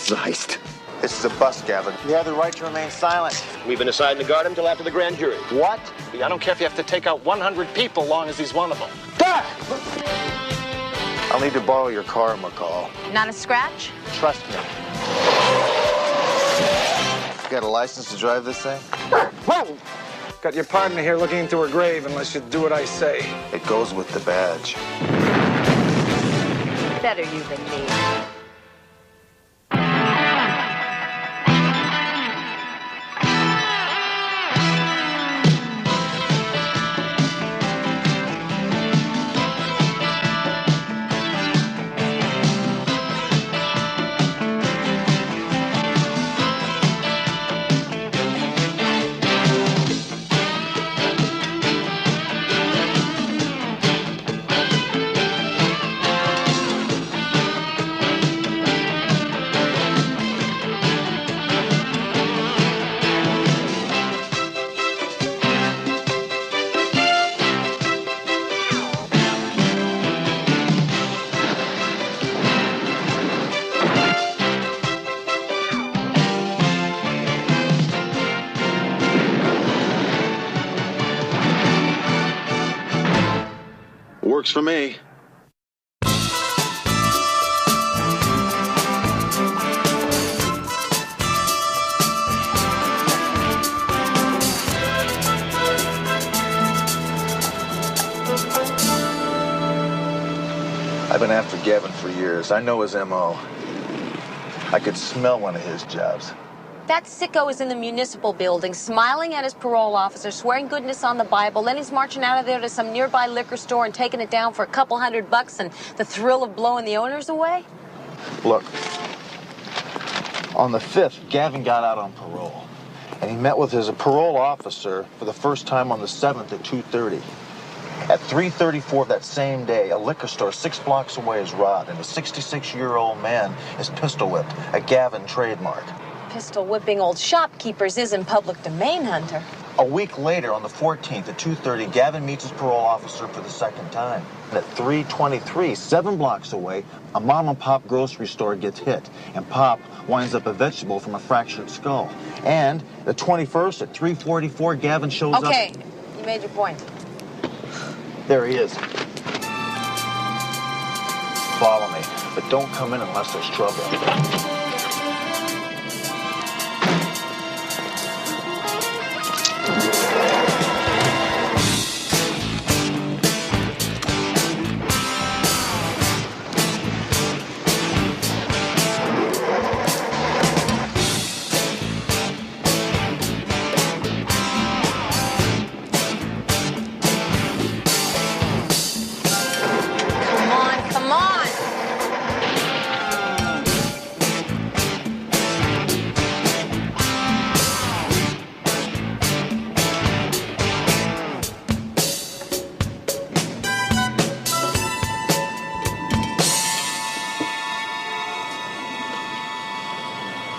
is a heist. This is a bust, Gavin. You have the right to remain silent. We've been assigned to guard him till after the grand jury. What? I don't care if you have to take out 100 people, long as he's one of them. I'll need to borrow your car, McCall. Not a scratch? Trust me. You got a license to drive this thing? Whoa! Got your partner here looking into her grave unless you do what I say. It goes with the badge. Better you than me. Works for me. I've been after Gavin for years. I know his M.O. I could smell one of his jobs. That sicko is in the municipal building, smiling at his parole officer, swearing goodness on the Bible. Then he's marching out of there to some nearby liquor store and taking it down for a couple $100 and the thrill of blowing the owners away. Look, on the 5th, Gavin got out on parole. And he met with his parole officer for the first time on the 7th at 2:30. At 3:34 that same day, a liquor store 6 blocks away is robbed, and a 66-year-old man is pistol whipped, a Gavin trademark. Pistol whipping old shopkeepers is in public domain, Hunter. A week later, on the 14th at 2:30, Gavin meets his parole officer for the second time. And at 3:23, 7 blocks away, a mom-and-pop grocery store gets hit, and Pop winds up a vegetable from a fractured skull. And the 21st at 3:44, Gavin shows up. Okay, you made your point. There he is. Follow me, but don't come in unless there's trouble. Come on!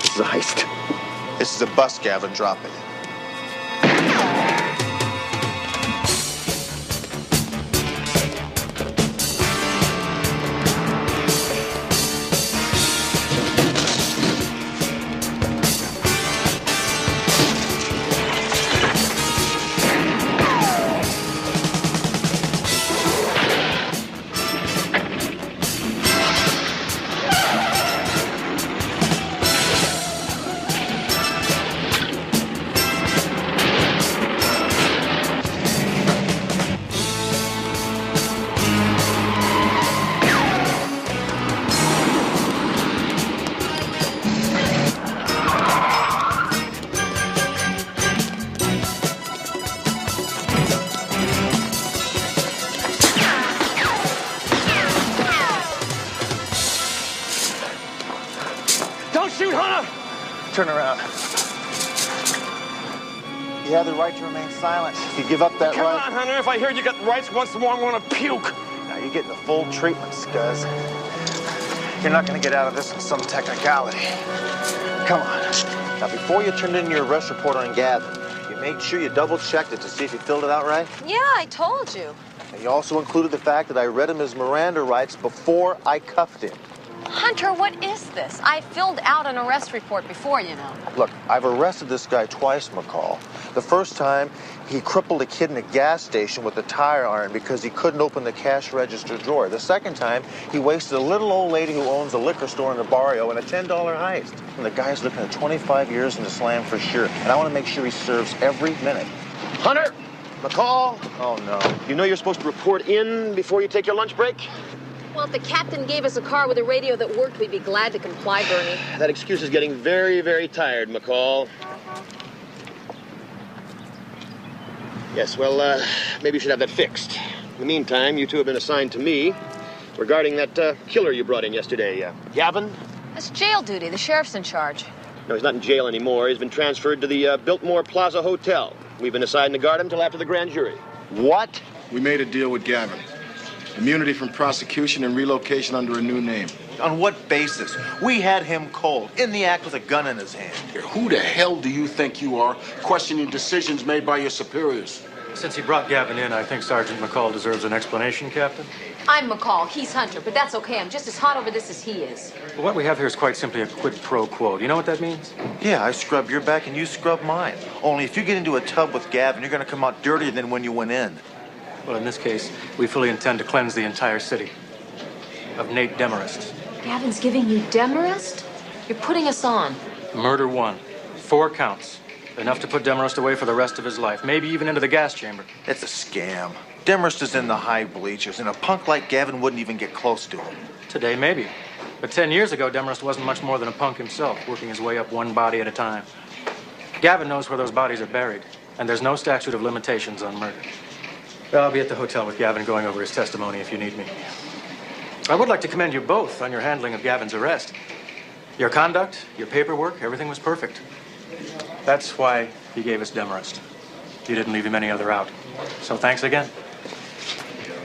This is a heist. This is a bust, Gavin. Drop it. Don't shoot, Hunter! Turn around. You have the right to remain silent. If you give up that Come right... on, Hunter. If I hear you got rights once more, I'm gonna puke. Now you're getting the full treatment, Scuzz. You're not gonna get out of this with some technicality. Come on. Now, before you turned in your arrest report on Gavin, you made sure you double-checked it to see if he filled it out right? Yeah, I told you. And you also included the fact that I read him his Miranda rights before I cuffed him. Hunter, what is this? I filled out an arrest report before, you know. Look, I've arrested this guy twice, McCall. The first time, he crippled a kid in a gas station with a tire iron because he couldn't open the cash register drawer. The second time, he wasted a little old lady who owns a liquor store in the barrio in a $10 heist. And the guy's looking at 25 years in the slam for sure. And I want to make sure he serves every minute. Hunter, McCall, Oh, no. you know you're supposed to report in before you take your lunch break? Well, if the captain gave us a car with a radio that worked, we'd be glad to comply, Bernie. That excuse is getting very, very tired, McCall. Yes, well, maybe you should have that fixed. In the meantime, you two have been assigned to me regarding that killer you brought in yesterday, Gavin. That's jail duty. The sheriff's in charge. No, he's not in jail anymore. He's been transferred to the Biltmore Plaza Hotel. We've been assigned to guard him till after the grand jury. What? We made a deal with Gavin. Immunity from prosecution and relocation under a new name. On what basis? We had him cold, in the act with a gun in his hand. Who the hell do you think you are, questioning decisions made by your superiors? Since he brought Gavin in, I think Sergeant McCall deserves an explanation, Captain. I'm McCall. He's Hunter, but that's okay. I'm just as hot over this as he is. Well, what we have here is quite simply a quid pro quo. Do you know what that means? Yeah, I scrub your back and you scrub mine. Only if you get into a tub with Gavin, you're going to come out dirtier than when you went in. Well, in this case, we fully intend to cleanse the entire city of Nate Demarest. Gavin's giving you Demarest? You're putting us on. Murder 1. 4 counts. Enough to put Demarest away for the rest of his life, maybe even into the gas chamber. It's a scam. Demarest is in the high bleachers, and a punk like Gavin wouldn't even get close to him. Today, maybe. But 10 years ago, Demarest wasn't much more than a punk himself, working his way up one body at a time. Gavin knows where those bodies are buried, and there's no statute of limitations on murder. I'll be at the hotel with Gavin going over his testimony if you need me. I would like to commend you both on your handling of Gavin's arrest. Your conduct, your paperwork, everything was perfect. That's why he gave us Demarest. You didn't leave him any other out. So thanks again.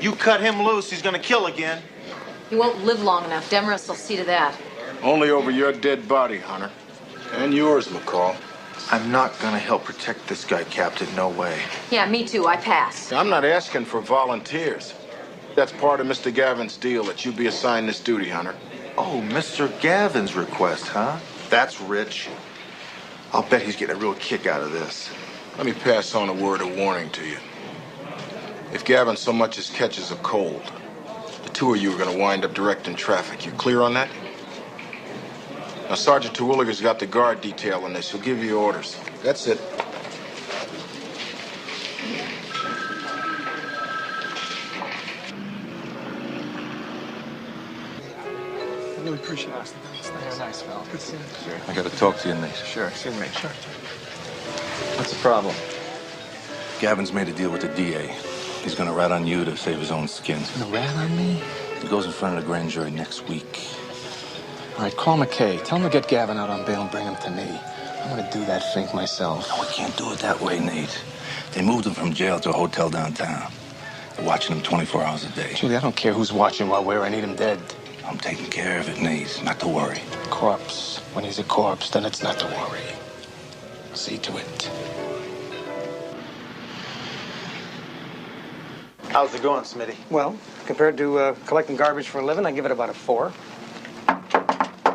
You cut him loose, he's going to kill again. He won't live long enough. Demarest will see to that. Only over your dead body, Hunter. And yours, McCall. I'm not going to help protect this guy, Captain. No way. Yeah, me too. I pass. I'm not asking for volunteers. That's part of Mr. Gavin's deal, that you be assigned this duty, Hunter. Oh, Mr. Gavin's request, huh? That's rich. I'll bet he's getting a real kick out of this. Let me pass on a word of warning to you. If Gavin so much as catches a cold, the two of you are going to wind up directing traffic. You clear on that? Now, Sergeant Terwilliger's got the guard detail on this. He'll give you orders. That's it. I really appreciate it. You're nice, fellow. Good seeing you. I got to talk to you, Nate. Sure, excuse me. Sure. What's the problem? Gavin's made a deal with the DA. He's going to rat on you to save his own skin. Gonna rat on me? He goes in front of the grand jury next week. All right, call McKay. Tell him to get Gavin out on bail and bring him to me. I'm gonna do that fink myself. No, we can't do it that way, Nate. They moved him from jail to a hotel downtown. They're watching him 24 hours a day. Julie, I don't care who's watching while where. I need him dead. I'm taking care of it, Nate. Not to worry. Corpse. When he's a corpse, then it's not to worry. See to it. How's it going, Smitty? Well, compared to collecting garbage for a living, I give it about a 4.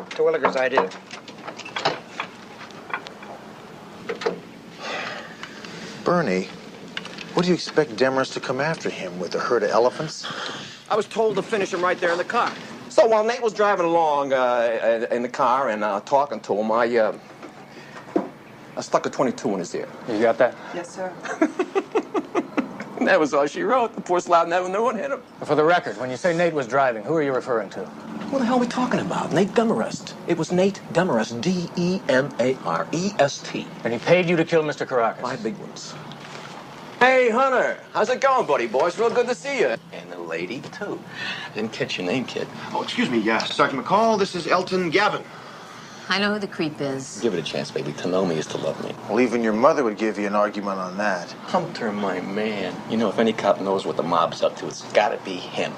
Terwilliger's idea. Bernie, what do you expect Demarest to come after him with, a herd of elephants? I was told to finish him right there in the car. So while Nate was driving along in the car and talking to him, I stuck a .22 in his ear. You got that? Yes, sir. And that was all she wrote. The poor slob never knew what hit him. For the record, when you say Nate was driving, who are you referring to? What the hell are we talking about? Nate Demarest. It was Nate Demarest, Demarest. And he paid you to kill Mr. Caracas. 5 big ones. Hey, Hunter. How's it going, buddy boy? It's real good to see you. And the lady, too. Didn't catch your name, kid. Oh, excuse me, Sergeant McCall. This is Elton Gavin. I know who the creep is. Give it a chance, baby. To know me is to love me. Well, even your mother would give you an argument on that. Hunter, my man. You know, if any cop knows what the mob's up to, it's gotta be him.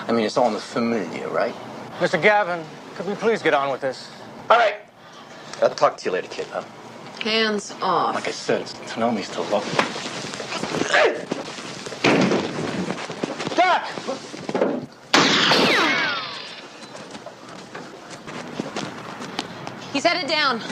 I mean, it's all in the familiar, right? Mr. Gavin, could we please get on with this? All right. I'll talk to you later, kid, huh? Hands off. Like I said, it's to know me is to love me. Jack! He's headed down.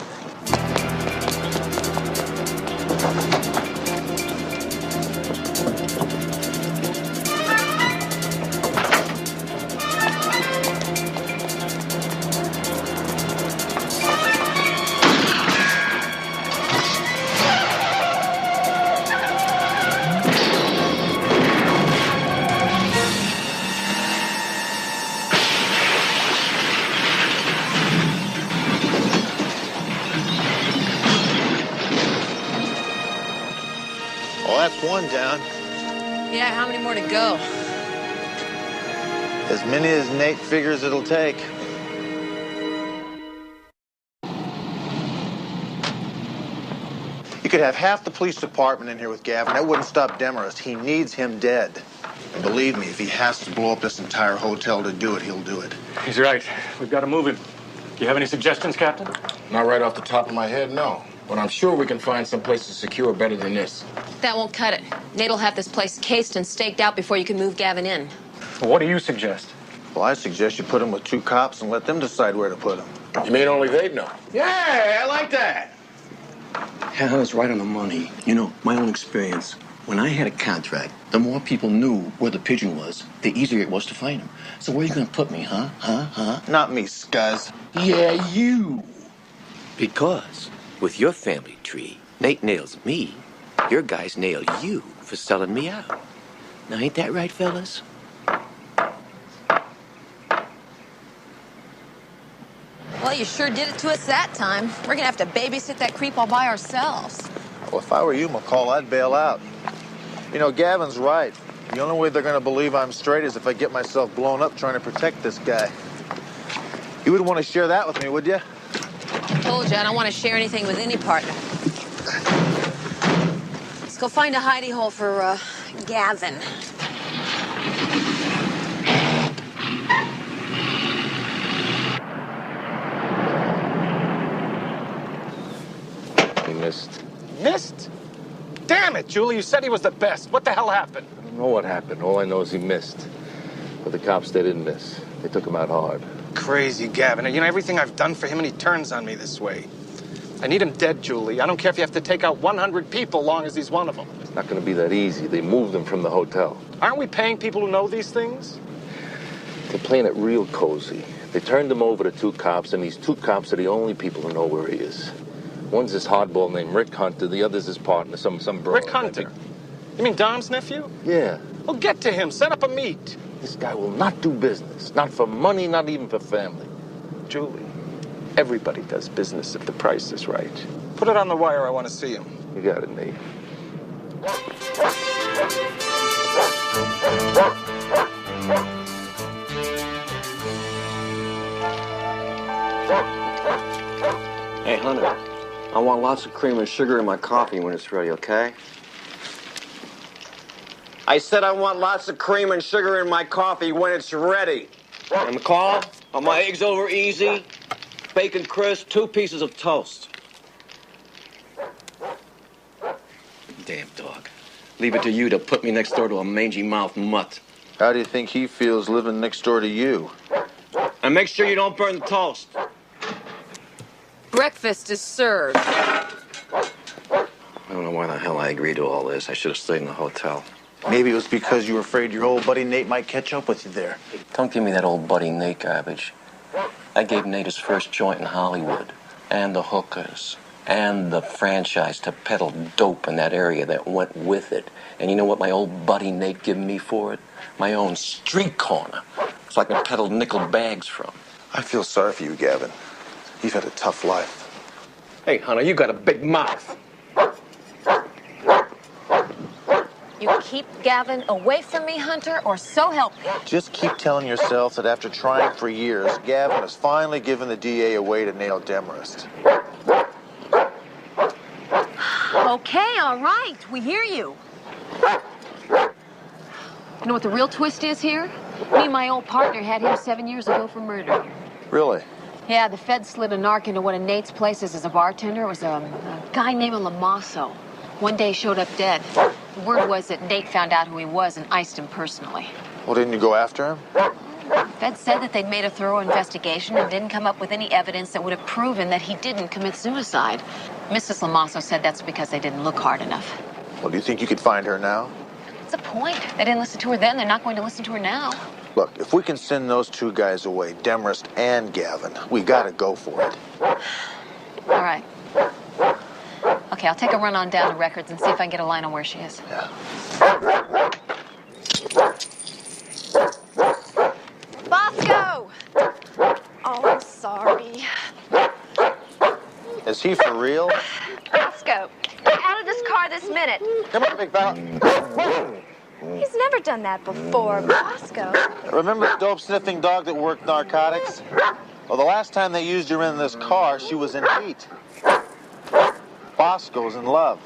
Well, that's one down. Yeah, how many more to go? As many as Nate figures it'll take. You could have half the police department in here with Gavin. That wouldn't stop Demarest. He needs him dead. And believe me, if he has to blow up this entire hotel to do it, he'll do it. He's right. We've got to move him. Do you have any suggestions, Captain? Not right off the top of my head, no. But I'm sure we can find some place to secure better than this. That won't cut it. Nate'll have this place cased and staked out before you can move Gavin in. What do you suggest? Well, I suggest you put him with 2 cops and let them decide where to put him. You mean only they'd know? Yeah, I like that. Hannah's right on the money. You know, my own experience. When I had a contract, the more people knew where the pigeon was, the easier it was to find him. So where are you going to put me, huh? Not me, scuzz. Yeah, you. Because with your family tree, Nate nails me, your guys nail you for selling me out. Now, ain't that right, fellas? Well, you sure did it to us that time. We're gonna have to babysit that creep all by ourselves. Well, if I were you, McCall, I'd bail out. You know, Gavin's right. The only way they're going to believe I'm straight is if I get myself blown up trying to protect this guy. You wouldn't want to share that with me, would you? Told you, I don't want to share anything with any partner. Let's go find a hidey hole for, Gavin. He missed. Missed? Damn it, Julie, you said he was the best. What the hell happened? I don't know what happened. All I know is he missed. But the cops, they didn't miss. They took him out hard. Crazy, Gavin. You know, everything I've done for him, and he turns on me this way. I need him dead, Julie. I don't care if you have to take out 100 people, long as he's one of them. It's not going to be that easy. They moved him from the hotel. Aren't we paying people who know these things? They're playing it real cozy. They turned him over to 2 cops, and these 2 cops are the only people who know where he is. One's this hardball named Rick Hunter. The other's his partner, some bro. Rick Hunter? You mean Dom's nephew? Yeah. Well, get to him. Set up a meet. This guy will not do business. Not for money, not even for family. Julie, everybody does business if the price is right. Put it on the wire. I want to see him. You got it, Nate. Hey, Hunter, I want lots of cream and sugar in my coffee when it's ready, okay? I said I want lots of cream and sugar in my coffee when it's ready. And McCall, are my eggs over easy? Bacon crisp, 2 pieces of toast. Damn dog. Leave it to you to put me next door to a mangy-mouthed mutt. How do you think he feels living next door to you? And make sure you don't burn the toast. Breakfast is served. I don't know why the hell I agreed to all this. I should have stayed in the hotel. Maybe it was because you were afraid your old buddy Nate might catch up with you there. Don't give me that old buddy Nate garbage. I gave Nate his first joint in Hollywood, and the hookers, and the franchise to peddle dope in that area that went with it. And you know what my old buddy Nate gave me for it? My own street corner, so I can peddle nickel bags from. I feel sorry for you, Gavin. You've had a tough life. Hey, Hunter, you got a big mouth. You keep Gavin away from me, Hunter, or so help me. Just keep telling yourself that after trying for years, Gavin has finally given the DA a way to nail Demarest. Okay, all right. We hear you. You know what the real twist is here? Me and my old partner had him 7 years ago for murder. Really? Yeah, the feds slid a narc into one of Nate's places as a bartender. It was a guy named Lamasso. One day he showed up dead. The word was that Nate found out who he was and iced him personally. Well, didn't you go after him? Feds said that they'd made a thorough investigation and didn't come up with any evidence that would have proven that he didn't commit suicide. Mrs. Lamasso said that's because they didn't look hard enough. Well, do you think you could find her now? What's the point? They didn't listen to her then. They're not going to listen to her now. Look, if we can send those two guys away, Demarest and Gavin, we gotta go for it. All right. Okay, I'll take a run on down to records and see if I can get a line on where she is. Yeah. Bosco! Oh, I'm sorry. Is he for real? Bosco, get out of this car this minute. Come on, big fella. He's never done that before, Bosco. Remember the dope-sniffing dog that worked narcotics? Well, the last time they used her in this car, she was in heat. Bosco's in love.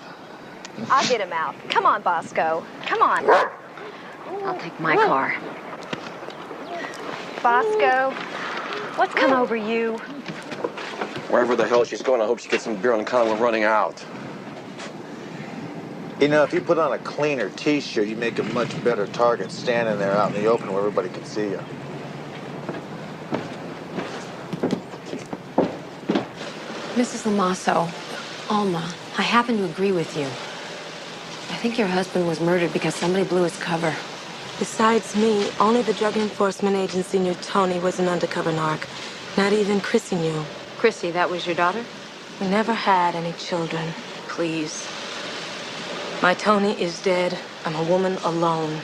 I'll get him out. Come on, Bosco. Come on. I'll take my car. Bosco, what's come over you? Wherever the hell she's going, I hope she gets some beer on the counter. We're running out. You know, if you put on a cleaner T-shirt, you make a much better target standing there out in the open where everybody can see you. Mrs. Lamasso, Alma, I happen to agree with you. I think your husband was murdered because somebody blew his cover. Besides me, only the Drug Enforcement Agency knew Tony was an undercover narc. Not even Chrissy knew. Chrissy, that was your daughter? We never had any children. Please. My Tony is dead. I'm a woman alone.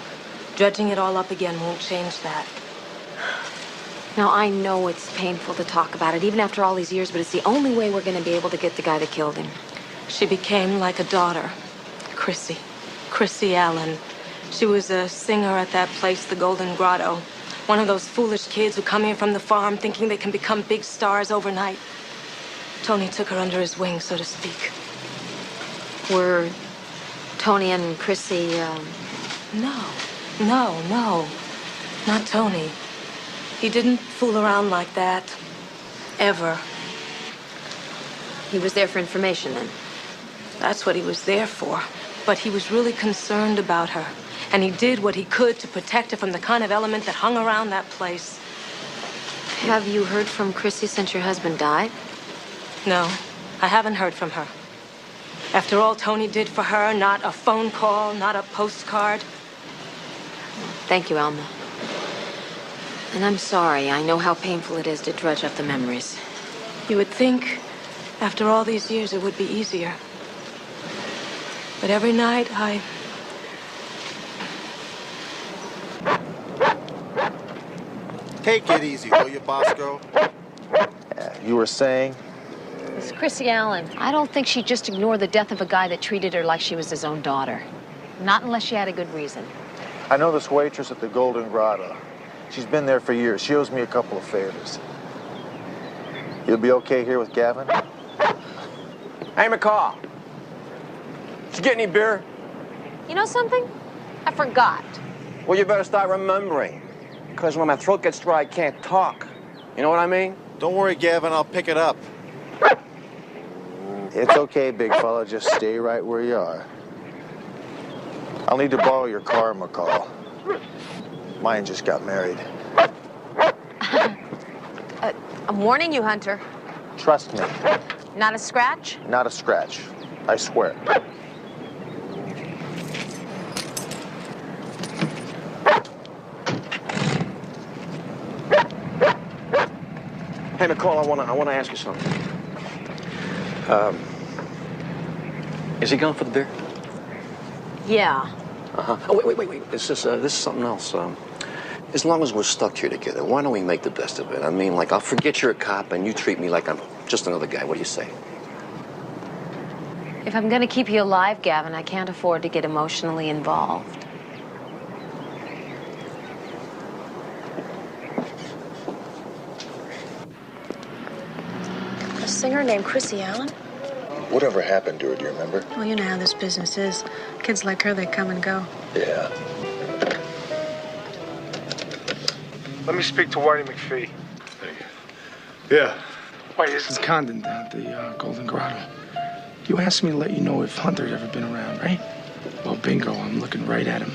Dredging it all up again won't change that. Now, I know it's painful to talk about it, even after all these years, but it's the only way we're going to be able to get the guy that killed him. She became like a daughter. Chrissy. Chrissy Allen. She was a singer at that place, the Golden Grotto. One of those foolish kids who come here from the farm thinking they can become big stars overnight. Tony took her under his wing, so to speak. Were Tony and Chrissy, No. Not Tony. He didn't fool around like that. Ever. He was there for information, then? That's what he was there for. But he was really concerned about her. And he did what he could to protect her from the kind of element that hung around that place. Have you heard from Chrissy since your husband died? No, I haven't heard from her. After all Tony did for her, not a phone call, not a postcard. Thank you, Alma. And I'm sorry. I know how painful it is to dredge up the memories. You would think, after all these years, it would be easier. But every night, Take it easy, will you, Bosco? You were saying? It's Chrissy Allen. I don't think she'd just ignore the death of a guy that treated her like she was his own daughter. Not unless she had a good reason. I know this waitress at the Golden Grotto. She's been there for years. She owes me a couple of favors. You'll be okay here with Gavin? Hey, McCall. Did you get any beer? You know something? I forgot. Well, you better start remembering. Because when my throat gets dry, I can't talk. You know what I mean? Don't worry, Gavin. I'll pick it up. It's okay, big fella. Just stay right where you are. I'll need to borrow your car, McCall. Mine just got married. I'm warning you, Hunter. Trust me. Not a scratch? Not a scratch. I swear. Hey, McCall, I want to ask you something. Is he going for the beer? Yeah. Uh-huh. Oh, wait. This is something else. As long as we're stuck here together, why don't we make the best of it? I mean, like, I'll forget you're a cop and you treat me like I'm just another guy. What do you say? If I'm going to keep you alive, Gavin, I can't afford to get emotionally involved. A singer named Chrissy Allen? Whatever happened to her, do you remember? Well, you know how this business is. Kids like her, they come and go. Yeah. Let me speak to Whitey McPhee. Yeah. Whitey, this is Condon down at the Golden Grotto. You asked me to let you know if Hunter's ever been around, right? Well, bingo, I'm looking right at him.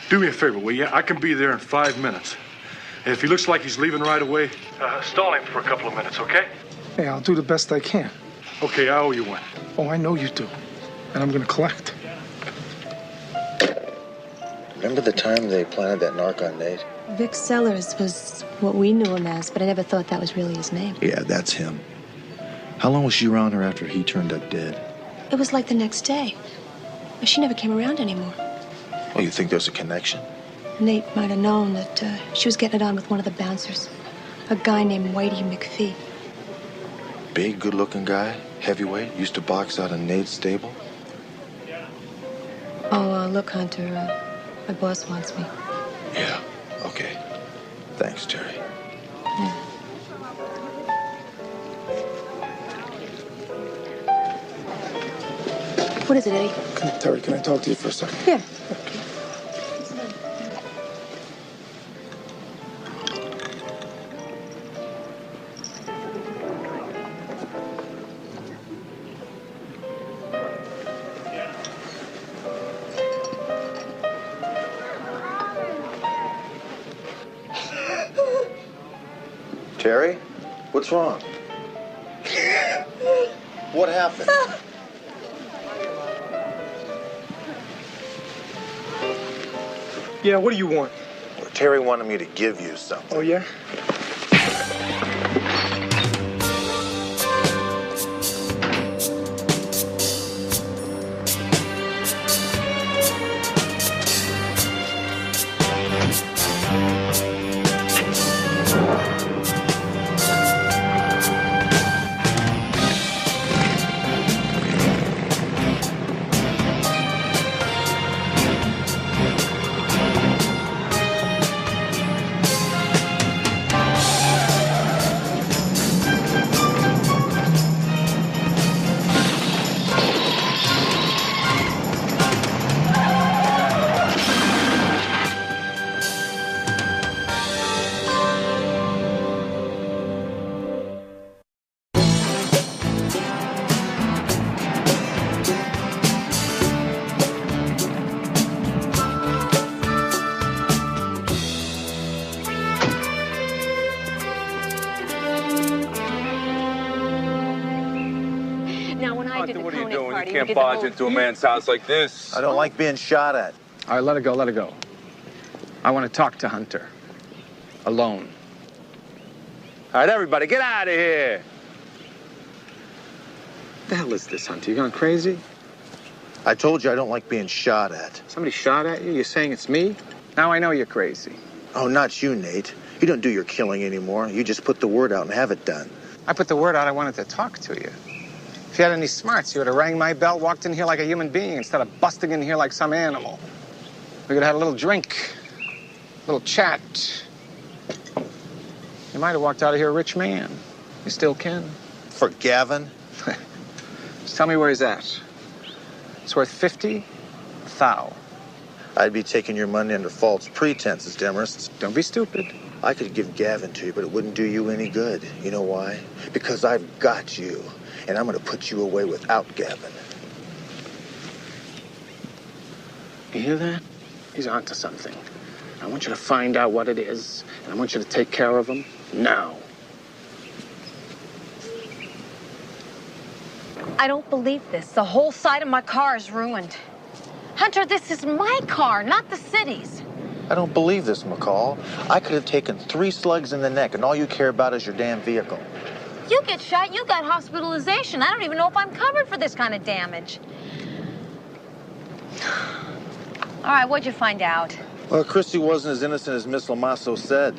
Do me a favor, will you? I can be there in 5 minutes. If he looks like he's leaving right away, stall him for a couple of minutes, okay? Hey, I'll do the best I can. Okay, I owe you one. Oh, I know you do. And I'm gonna collect. Remember the time they planted that narc on Nate? Vic Sellers was what we knew him as, but I never thought that was really his name. Yeah, that's him. How long was she around her after he turned up dead? It was like the next day. But she never came around anymore. Oh, you think there's a connection? Nate might have known that she was getting it on with one of the bouncers. A guy named Whitey McPhee. Big, good-looking guy, heavyweight, used to box out in Nate's stable. Oh, look, Hunter, my boss wants me. Yeah, okay. Thanks, Terry. Yeah. What is it, Eddie? Terry, can I talk to you for a second? Yeah. Terry? What's wrong? What happened? Yeah, what do you want? Well, Terry wanted me to give you something. Oh, yeah? What are you doing? You can't barge into a man's house like this. I don't like being shot at. All right, let it go, let it go. I want to talk to Hunter. Alone. All right, everybody, get out of here. What the hell is this, Hunter? You gone crazy? I told you I don't like being shot at. Somebody shot at you? You're saying it's me? Now I know you're crazy. Oh, not you, Nate. You don't do your killing anymore. You just put the word out and have it done. I put the word out I wanted to talk to you. If you had any smarts, you would have rang my bell, walked in here like a human being instead of busting in here like some animal. We could have had a little drink, a little chat. You might have walked out of here a rich man. You still can. For Gavin? Just tell me where he's at. It's worth 50 thou. I'd be taking your money under false pretenses, Demarest. Don't be stupid. I could give Gavin to you, but it wouldn't do you any good. You know why? Because I've got you, and I'm going to put you away without Gavin. You hear that? He's onto something. I want you to find out what it is, and I want you to take care of him now. I don't believe this. The whole side of my car is ruined. Hunter, this is my car, not the city's. I don't believe this, McCall. I could have taken 3 slugs in the neck, and all you care about is your damn vehicle. You get shot, you got hospitalization. I don't even know if I'm covered for this kind of damage. All right, what'd you find out? Well, Chrissy wasn't as innocent as Miss Lamasso said.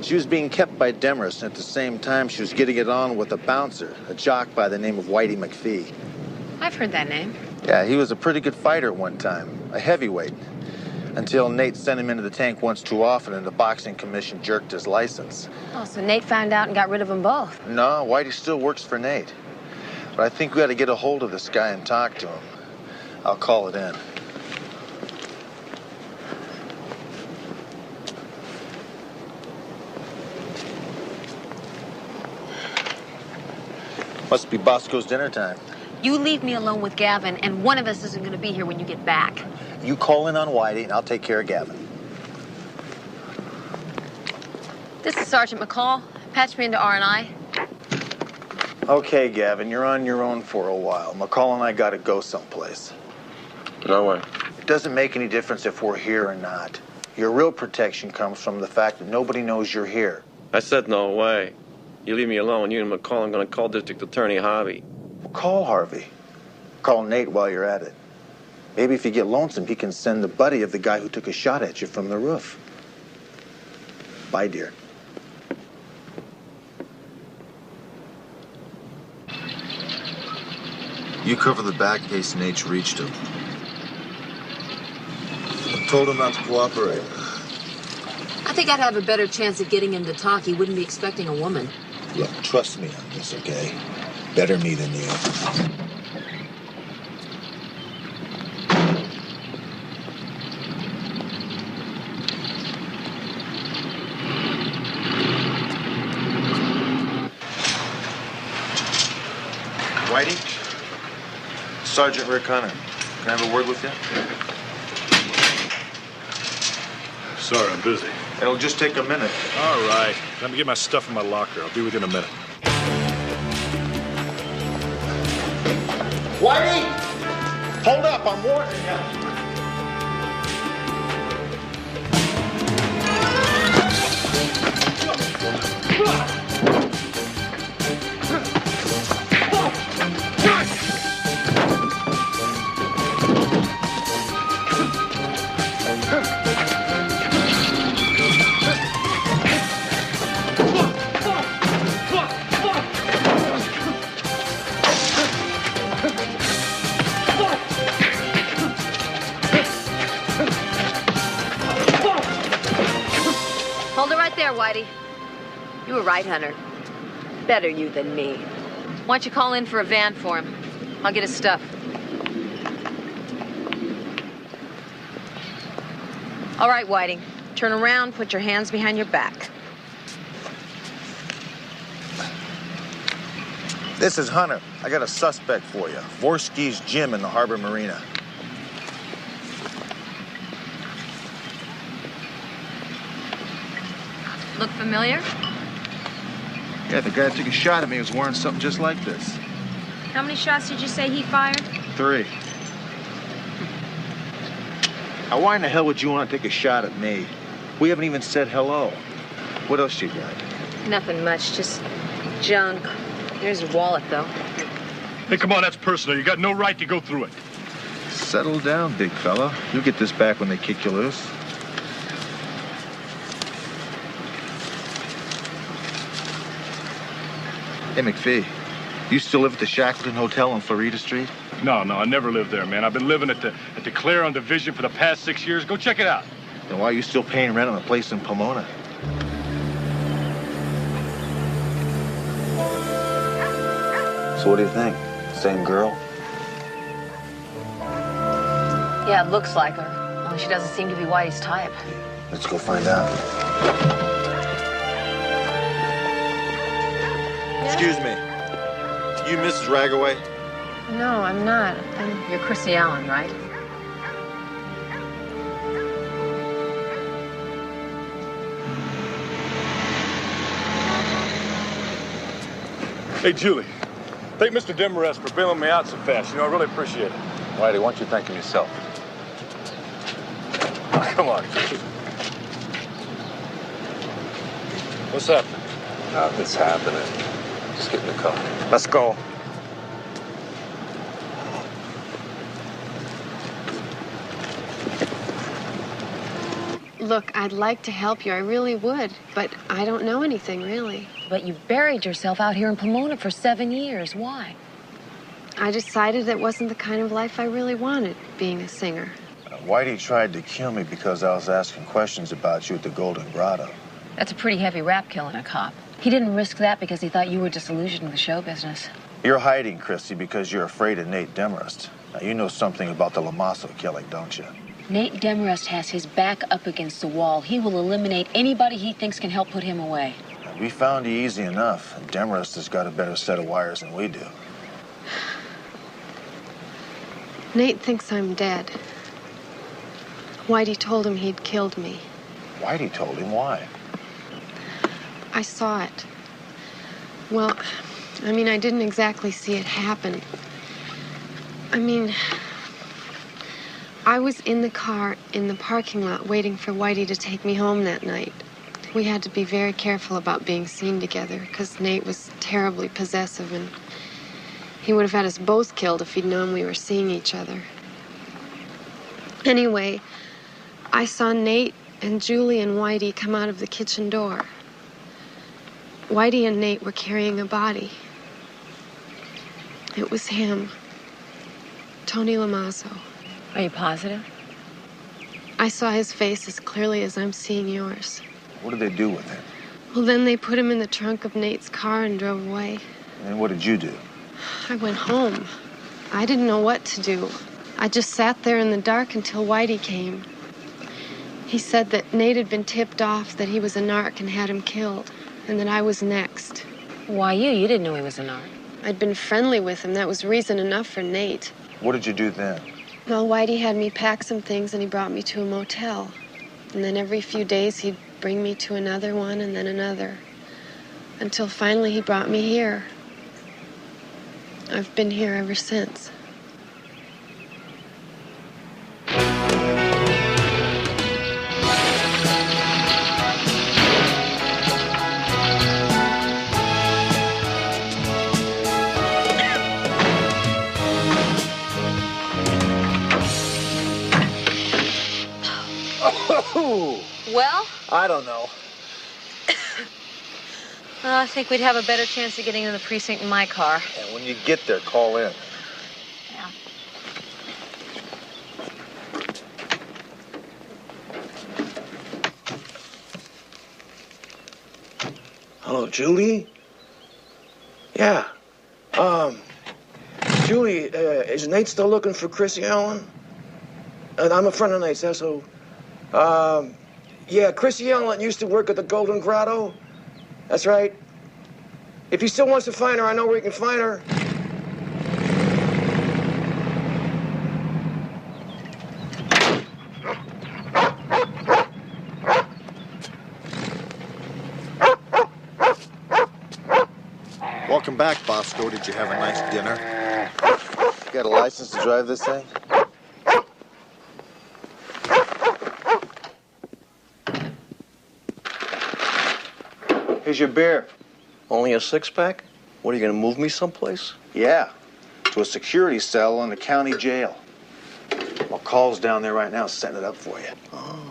She was being kept by Demarest, and at the same time, she was getting it on with a bouncer, a jock by the name of Whitey McPhee. I've heard that name. Yeah, he was a pretty good fighter at one time, a heavyweight, until Nate sent him into the tank once too often and the boxing commission jerked his license. Oh, so Nate found out and got rid of them both. No, Whitey still works for Nate. But I think we got to get a hold of this guy and talk to him. I'll call it in. Must be Bosco's dinner time. You leave me alone with Gavin, and one of us isn't going to be here when you get back. You call in on Whitey, and I'll take care of Gavin. This is Sergeant McCall. Patch me into R&I. Okay, Gavin, you're on your own for a while. McCall and I gotta go someplace. No way. It doesn't make any difference if we're here or not. Your real protection comes from the fact that nobody knows you're here. I said no way. You leave me alone, you and McCall, I'm gonna call District Attorney Harvey. Well, call Harvey. Call Nate while you're at it. Maybe if you get lonesome, he can send the buddy of the guy who took a shot at you from the roof. Bye, dear. You cover the back in case Nate's reached him. I told him not to cooperate. I think I'd have a better chance of getting him to talk. He wouldn't be expecting a woman. Look, trust me on this, okay? Better me than you. Whitey? Sergeant Rick Hunter. Can I have a word with you? Sorry, I'm busy. It'll just take a minute. All right. Let me get my stuff in my locker. I'll be with you in a minute. Whitey! Hold up, I'm warning you. Hold it right there, Whitey. You were right, Hunter. Better you than me. Why don't you call in for a van for him? I'll get his stuff. All right, Whitey. Turn around, put your hands behind your back. This is Hunter. I got a suspect for you. Vorsky's Gym in the Harbor Marina. Look familiar? Yeah, the guy that took a shot at me was wearing something just like this. How many shots did you say he fired? 3. Now, why in the hell would you want to take a shot at me? We haven't even said hello. What else you got? Nothing much, just junk. There's your wallet, though. Hey, come on, that's personal. You got no right to go through it. Settle down, big fella. You'll get this back when they kick you loose. Hey, McPhee, you still live at the Shackleton Hotel on Florida Street? No, I never lived there, man. I've been living at the Clare on Division for the past 6 years. Go check it out. Then why are you still paying rent on a place in Pomona? So what do you think? Same girl? Yeah, it looks like her. Only she doesn't seem to be Whitey's type. Let's go find out. Excuse me. You Mrs. Ragaway? No, I'm not. You're Chrissy Allen, right? Hey, Julie. Thank Mr. Demarest for bailing me out so fast. You know, I really appreciate it. Whitey, why don't you thank him yourself? Come on. What's happening? Nothing's happening. Just get in the car. Let's go. Look, I'd like to help you. I really would. But I don't know anything, really. But you buried yourself out here in Pomona for 7 years. Why? I decided that wasn't the kind of life I really wanted, being a singer. Whitey tried to kill me because I was asking questions about you at the Golden Grotto. That's a pretty heavy rap, killing a cop. He didn't risk that because he thought you were disillusioned with show business. You're hiding, Christy, because you're afraid of Nate Demarest. Now, you know something about the Lamasso killing, don't you? Nate Demarest has his back up against the wall. He will eliminate anybody he thinks can help put him away. We found you easy enough, and Demarest has got a better set of wires than we do. Nate thinks I'm dead. Whitey told him he'd killed me. Whitey told him why? I saw it. Well, I mean, I didn't exactly see it happen. I mean, I was in the car in the parking lot waiting for Whitey to take me home that night. We had to be very careful about being seen together because Nate was terribly possessive and he would have had us both killed if he'd known we were seeing each other. Anyway, I saw Nate and Julie and Whitey come out of the kitchen door. Whitey and Nate were carrying a body. It was him, Tony Lamazo. Are you positive? I saw his face as clearly as I'm seeing yours. What did they do with him? Well, then they put him in the trunk of Nate's car and drove away. And what did you do? I went home. I didn't know what to do. I just sat there in the dark until Whitey came. He said that Nate had been tipped off that he was a narc and had him killed, and that I was next. Why you? You didn't know he was a narc. I'd been friendly with him. That was reason enough for Nate. What did you do then? Well, Whitey had me pack some things and he brought me to a motel. And then every few days he'd bring me to another one and then another. Until finally he brought me here. I've been here ever since. Well? I don't know. Well, I think we'd have a better chance of getting in the precinct in my car. And when you get there, call in. Yeah. Hello, Julie? Yeah. Julie, is Nate still looking for Chrissy Allen? I'm a friend of Nate's, so... Yeah, Chrissy Allen used to work at the Golden Grotto. That's right. If he still wants to find her, I know where he can find her. Welcome back, Bosco. Did you have a nice dinner? You got a license to drive this thing? Here's your beer. Only a six-pack? What, are you gonna move me someplace? Yeah, to a security cell in the county jail. Well, Call's down there right now setting it up for you. Oh.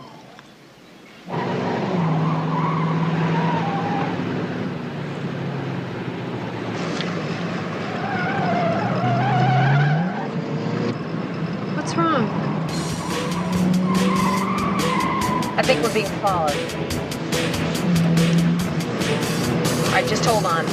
What's wrong? I think we're being followed. All right, just hold on.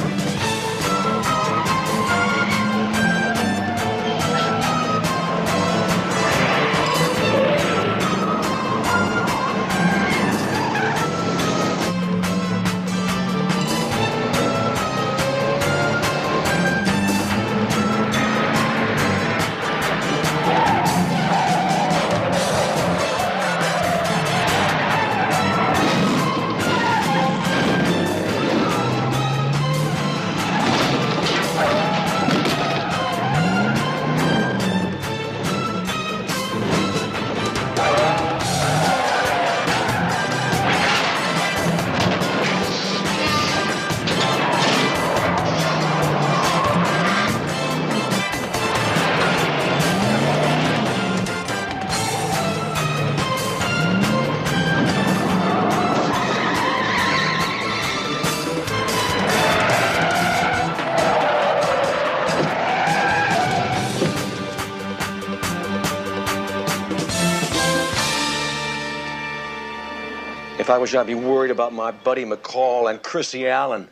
If I was you, I'd be worried about my buddy McCall and Chrissy Allen.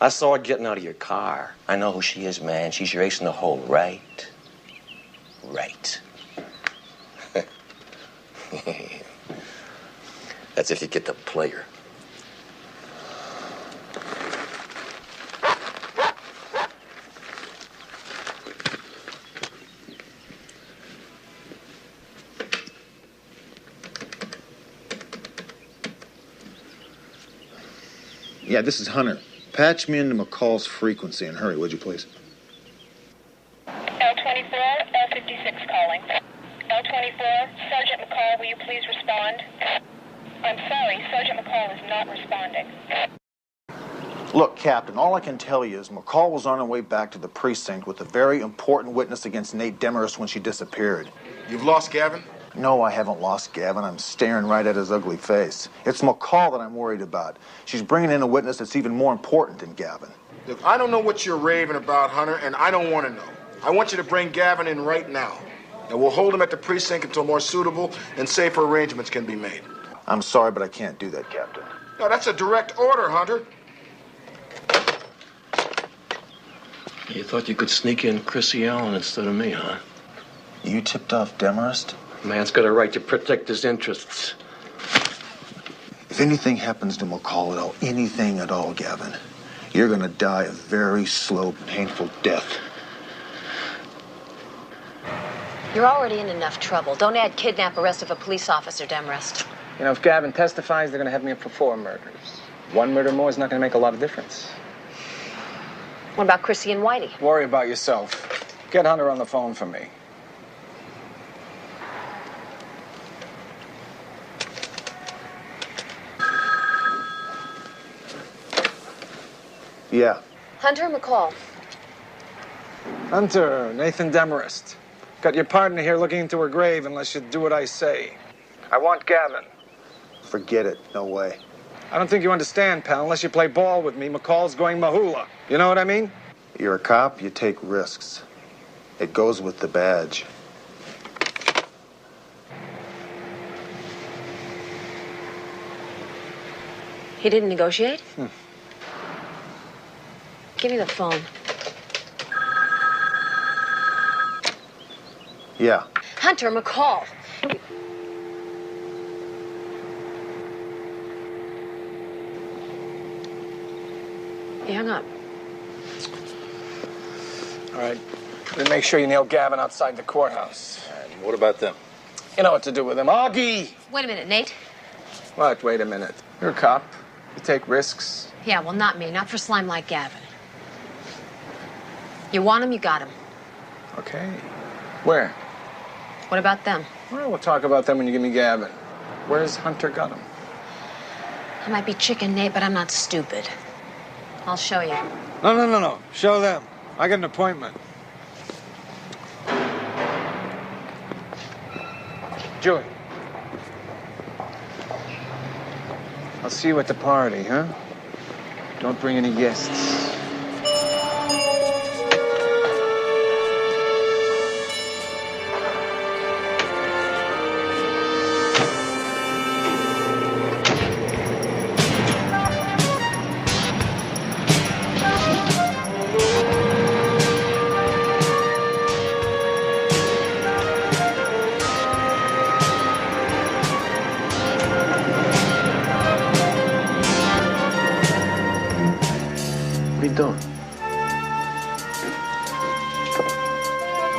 I saw her getting out of your car. I know who she is, man. She's your ace in the hole, right? Right. That's if you get to play her. Yeah, this is Hunter. Patch me into McCall's frequency and hurry, would you please? L24, L56 calling. L24, Sergeant McCall, will you please respond? I'm sorry, Sergeant McCall is not responding. Look, Captain, all I can tell you is McCall was on her way back to the precinct with a very important witness against Nate Demarest when she disappeared. You've lost Gavin? No, I haven't lost Gavin. I'm staring right at his ugly face. It's McCall that I'm worried about. She's bringing in a witness that's even more important than Gavin. Look, I don't know what you're raving about, Hunter, and I don't want to know. I want you to bring Gavin in right now. And we'll hold him at the precinct until more suitable and safer arrangements can be made. I'm sorry, but I can't do that, Captain. No, that's a direct order, Hunter. You thought you could sneak in Chrissy Allen instead of me, huh? You tipped off Demarest? Man's got a right to protect his interests. If anything happens to McCall at all, anything at all, Gavin, you're gonna die a very slow, painful death. You're already in enough trouble. Don't add kidnap arrest of a police officer, Demarest. You know, if Gavin testifies, they're going to have me up for 4 murders. 1 murder more is not going to make a lot of difference. What about Chrissy and Whitey? Worry about yourself. Get Hunter on the phone for me. Yeah. Hunter McCall. Hunter, Nathan Demarest. Got your partner here looking into her grave unless you do what I say. I want Gavin. Forget it. No way. I don't think you understand, pal. Unless you play ball with me, McCall's going mahula. You know what I mean? You're a cop, you take risks. It goes with the badge. He didn't negotiate? Give me the phone. Yeah. Hunter McCall. He hung up. All right. Then make sure you nail Gavin outside the courthouse. And what about them? You know what to do with him. Augie! Wait a minute, Nate. What? Wait a minute. You're a cop. You take risks. Yeah, well, not me. Not for slime like Gavin. You want him, you got him. Okay. Where? What about them? Well, we'll talk about them when you give me Gavin. Where's Hunter got him? I might be chicken, Nate, but I'm not stupid. I'll show you. No. Show them. I got an appointment. Julie. I'll see you at the party, huh? Don't bring any guests. What are you doing?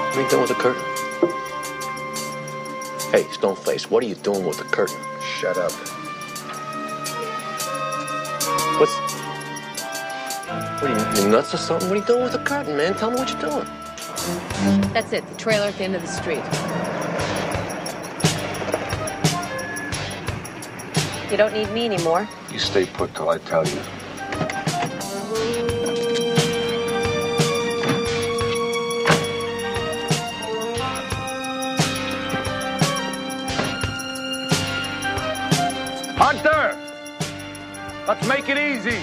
What are you doing with the curtain? Hey, Stoneface, what are you doing with the curtain? Shut up. What are you nuts or something? What are you doing with the curtain, man? Tell me what you're doing. That's it, the trailer at the end of the street. You don't need me anymore. You stay put till I tell you. Hunter! Let's make it easy.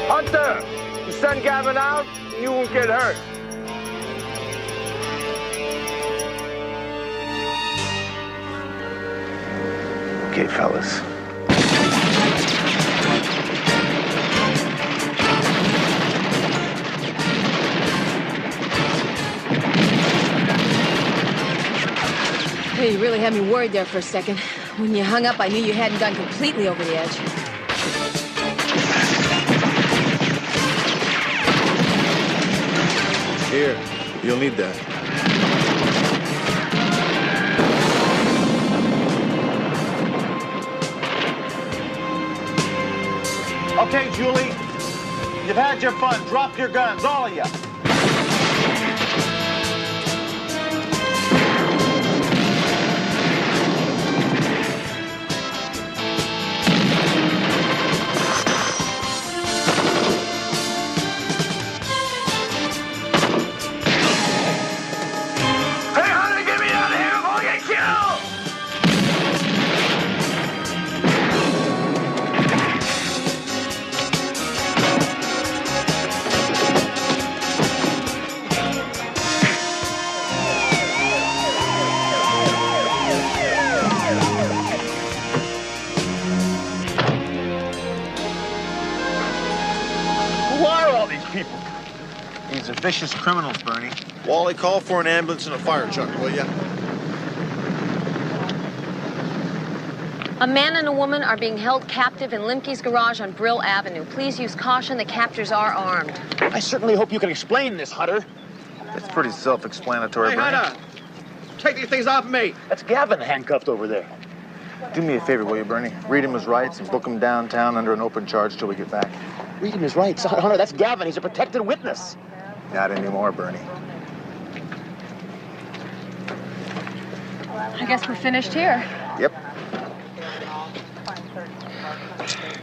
Hunter, you send Gavin out, and you won't get hurt. Okay, fellas. Hey, you really had me worried there for a second. When you hung up, I knew you hadn't gone completely over the edge. Here, you'll need that. Okay, Julie, you've had your fun. Drop your guns, all of you. People. These are vicious criminals, Bernie. Wally, call for an ambulance and a fire truck, will ya? A man and a woman are being held captive in Limke's garage on Brill Avenue. Please use caution. The captors are armed. I certainly hope you can explain this, Hunter. It's pretty self-explanatory, Hey, Bernie. Hunter! Take these things off me. That's Gavin handcuffed over there. Do me a favor, will you, Bernie? Read him his rights and book him downtown under an open charge till we get back. Read him his rights. Hunter, that's Gavin. He's a protected witness. Not anymore, Bernie. I guess we're finished here. Yep.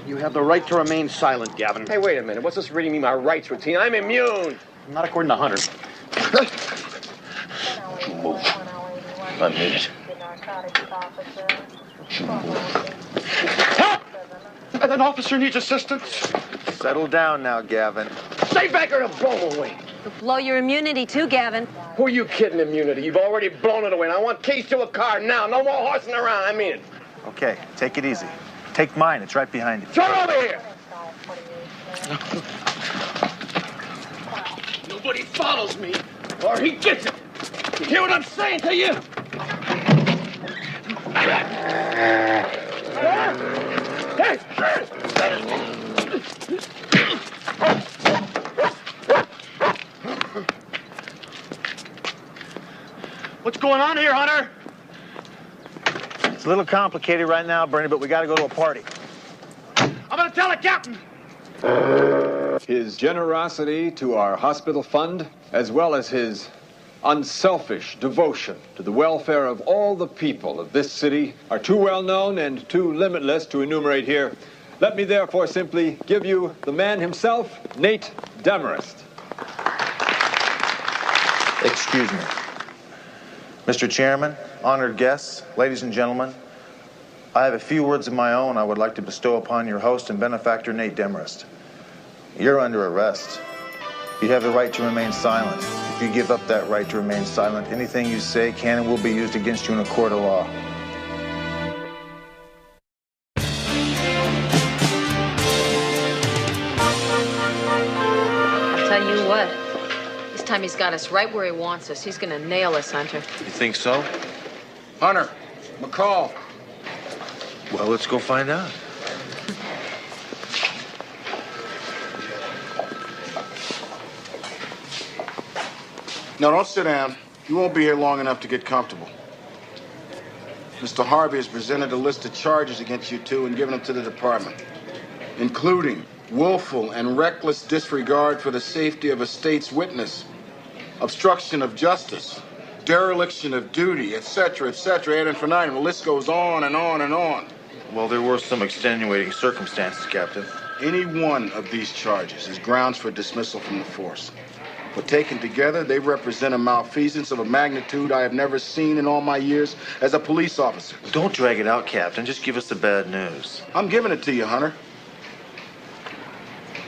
You have the right to remain silent, Gavin. Hey, wait a minute. What's this reading me my rights routine? I'm immune. Not according to Hunter. Move. I made it. Help! An officer needs assistance. Settle down now, Gavin. Stay back or it'll blow away. You'll blow your immunity too, Gavin. Who are you kidding, immunity? You've already blown it away. And I want keys to a car now. No more horsing around. I mean it. Okay, take it easy. Take mine. It's right behind you. Turn over here. Nobody follows me, or he gets it. You hear what I'm saying to you? What's going on here, Hunter? It's a little complicated right now, Bernie, but we gotta go to a party. I'm gonna tell the captain. His generosity to our hospital fund, as well as his unselfish devotion to the welfare of all the people of this city, are too well known and too limitless to enumerate here. Let me therefore simply give you the man himself, Nate Demarest. Excuse me. Mr. Chairman, honored guests, ladies and gentlemen, I have a few words of my own I would like to bestow upon your host and benefactor, Nate Demarest. You're under arrest. You have the right to remain silent. If you give up that right to remain silent, anything you say can and will be used against you in a court of law. I'll tell you what. This time he's got us right where he wants us. He's gonna nail us, Hunter. You think so? Hunter, McCall. Well, let's go find out. No, don't sit down. You won't be here long enough to get comfortable. Mr. Harvey has presented a list of charges against you two and given them to the department, including willful and reckless disregard for the safety of a state's witness, obstruction of justice, dereliction of duty, etc., etc., ad infinitum. The list goes on and on and on. Well, there were some extenuating circumstances, Captain. Any one of these charges is grounds for dismissal from the force. But taken together, they represent a malfeasance of a magnitude I have never seen in all my years as a police officer. Don't drag it out, Captain. Just give us the bad news. I'm giving it to you, Hunter.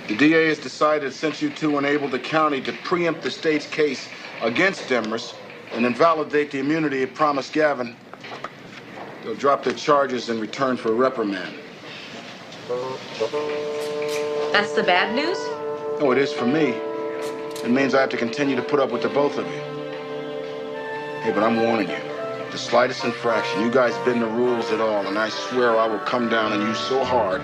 The DA has decided, since you two enabled the county to preempt the state's case against Demarest and invalidate the immunity it promised Gavin, they'll drop their charges in return for a reprimand. That's the bad news? Oh, it is for me. It means I have to continue to put up with the both of you. Hey, but I'm warning you. The slightest infraction, you guys bend the rules at all, and I swear I will come down on you so hard